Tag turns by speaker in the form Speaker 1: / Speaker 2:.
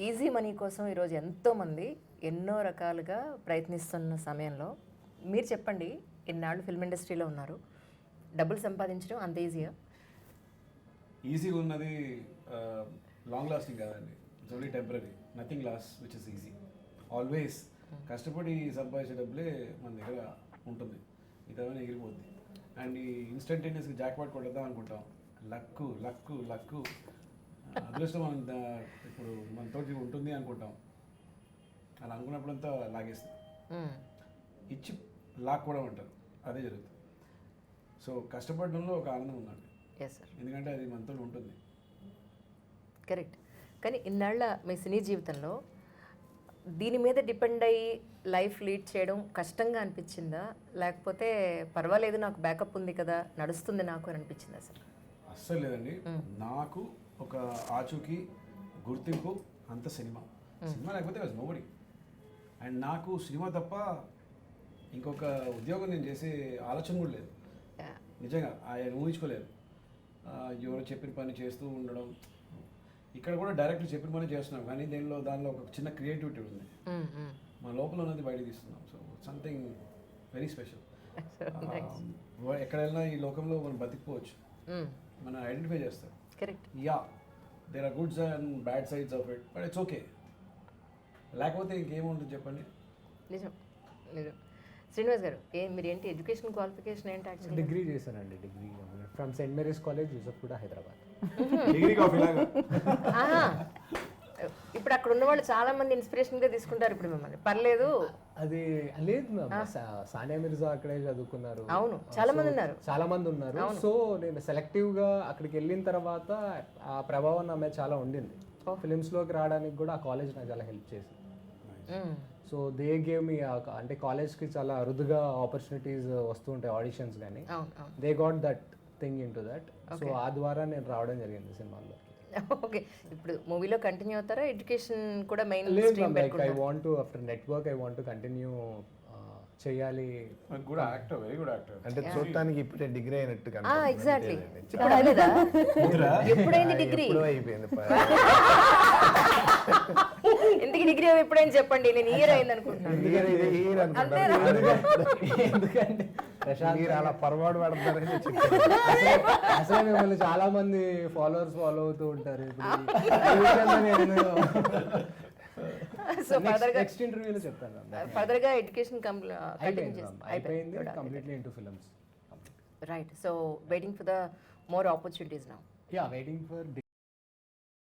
Speaker 1: Easy money కోసం ఈరోజు ఎంతోమంది ఎన్నో రకాలుగా ప్రయత్నిస్తున్న సమయంలో మీరు చెప్పండి, ఇన్నాళ్ళు ఫిల్మ్ ఇండస్ట్రీలో ఉన్నారు, డబ్బులు సంపాదించడం అంత ఈజీయా?
Speaker 2: ఈజీగా ఉన్నది లాంగ్ లాస్టింగ్ కాదండి. It's only temporary. Nothing last which is easy. Always కష్టపడి సంపాదించే డబ్బులే మన దగ్గర ఉంటుంది, ఇదవన్నీ ఎగిరిపోద్ది. అండ్ ఈ ఇన్స్టంటేనియస్గా జాక్పాట్ కొట్టేద్దాం అనుకుంటాం. లక్కు లక్కు లక్కు అదృష్టం మన ఇప్పుడు మనతోటి ఉంటుంది అనుకుంటాం. అలా అనుకున్నప్పుడంతా లాగేస్తుంది, ఇచ్చి లాక్కోవడం అంటారు, అదే జరుగుతుంది. సో కష్టపడడంలో ఒక ఆనందం ఉందండి. ఎందుకంటే అది మనతో ఉంటుంది.
Speaker 1: కరెక్ట్. కానీ ఇన్నాళ్ళ మీ సినీ జీవితంలో దీని మీద డిపెండ్ అయ్యి లైఫ్ లీడ్ చేయడం కష్టంగా అనిపించిందా, లేకపోతే పర్వాలేదు నాకు బ్యాకప్ ఉంది కదా నడుస్తుంది నాకు అని అనిపించిందా?
Speaker 2: అస్సలు లేదండి. నాకు ఒక ఆచూకీ గుర్తింపు అంత సినిమా లేకపోతే వాజ్ నోబడి. అండ్ నాకు సినిమా తప్ప ఇంకొక ఉద్యోగం నేను చేసే ఆలోచన కూడా లేదు. నిజంగా ఆయన ఊహించుకోలేదు. ఎవరో చెప్పిన పని చేస్తూ ఉండడం. ఇక్కడ కూడా డైరెక్ట్ చెప్పిన పని చేస్తున్నాం, కానీ దానిలో ఒక చిన్న క్రియేటివిటీ ఉంది. మన లోపల ఉన్నది బయట తీస్తున్నాం. So something very special. ఎక్కడైనా ఈ లోకంలో మనం బతికిపోవచ్చు, మనం ఐడెంటిఫై చేస్తాం. Yeah, there are goods and bad sides of it, but it's okay. లేకపోతే ఇంకేముంటుంది చెప్పండి.
Speaker 1: నిజం నిజం. శ్రీనివాస్ గారు, మీరు ఏంటి ఎడ్యుకేషన్ క్వాలిఫికేషన్ ఏంటి? యాక్చువల్లీ
Speaker 3: డిగ్రీ చేశానండి. Degree from Saint Mary's college, Yusufguda, Hyderabad.
Speaker 2: Degree coffee లాగా.
Speaker 1: ఇప్పుడు అక్కడ ఉన్న వాళ్ళు చాలా మంది ఇన్స్పిరేషన్ గా తీసుకుంటారు ఇప్పుడు మిమ్మల్ని. పర్లేదు
Speaker 3: అది లేదు మ్యామ్, సానియా మిర్జా అక్కడే చదువుకున్నారు.
Speaker 1: అవును, చాలా మంది ఉన్నారు.
Speaker 3: సో నేను సెలెక్టివ్ గా అక్కడికి వెళ్ళిన తర్వాత ఆ ప్రభావం నా మీద చాలా ఉండింది. ఫిలిమ్స్ లోకి రావడానికి కూడా ఆ కాలేజ్ నాకు చాలా హెల్ప్ చేసింది. సో దే గేవ్ మీ, అంటే కాలేజ్కి చాలా అరుదుగా ఆపర్చునిటీస్ వస్తూ ఉంటాయి, ఆడిషన్స్ కానీ. They got that thing in to that. So ఆ ద్వారా నేను రావడం జరిగింది సినిమాల్లో.
Speaker 1: ఓకే, ఇప్పుడు మూవీలో కంటిన్యూ అవుతారా? ఎడ్యుకేషన్ కూడా main
Speaker 3: like I want to after network I want to continue చేయాలి.
Speaker 2: Good actor, very good actor.
Speaker 4: అంటే చూడటానికి ఇప్పుడే డిగ్రీ అయినట్టు
Speaker 1: ఎగ్జాక్ట్లీ. ఇప్పుడు అవ్వలేదా? ఎప్పుడైంది డిగ్రీ?
Speaker 4: అయిపోయింది.
Speaker 1: ఎందుకు డిగ్రీ ఎప్పుడైనా చెప్పండి, నేను ఇయర్ అయింది అనుకుంటున్నాను.
Speaker 3: ఎందుకంటే
Speaker 4: అలా పొరపాటు పడతారని
Speaker 3: అసలు మిమ్మల్ని చాలా మంది ఫాలోవర్స్ ఫాలో అవుతూ ఉంటారు.
Speaker 1: సో
Speaker 3: నెక్స్ట్ ఇంటర్వ్యూలో చెప్తాను.
Speaker 1: ఫర్దర్ గా ఎడ్యుకేషన్
Speaker 3: అయిపోయింది, completely into films.
Speaker 1: Right. So waiting for the more opportunities now.
Speaker 3: Yeah, waiting for